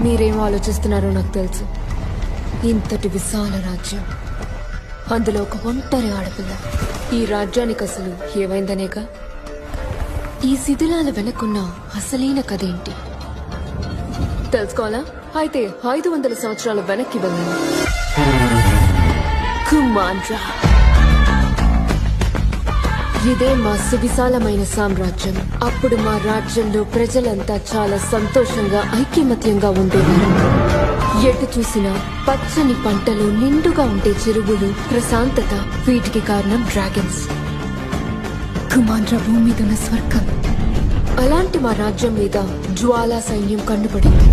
మీరేం ఆలోచిస్తున్నారో నాకు తెలుసు. ఇంతటి విశాల రాజ్యం, అందులో ఒక ఒంటరి ఆడపిల్ల. ఈ రాజ్యానికి అసలు ఏమైందనేగా. ఈ శిథిలాల వెనకున్న అసలైన కథ ఏంటి తెలుసుకోవాలా? అయితే 500 సంవత్సరాల వెనక్కి వెళ్ళాను. కుమాండ్రా. ఇదే మా సువిశాలమైన సామ్రాజ్యం. అప్పుడు మా రాజ్యంలో ప్రజలంతా చాలా సంతోషంగా ఐకమత్యంగా ఉండేవారు. ఎటు చూసినా పచ్చని పంటలు, నిండుగా ఉండే చెరువులు, ప్రశాంతత. వీటికి కారణం డ్రాగన్స్. కుమాండ్రా భూమి మీద ఉన్న స్వర్గం. అలాంటి మా రాజ్యం మీద జ్వాలా సైన్యం కన్నుపడింది.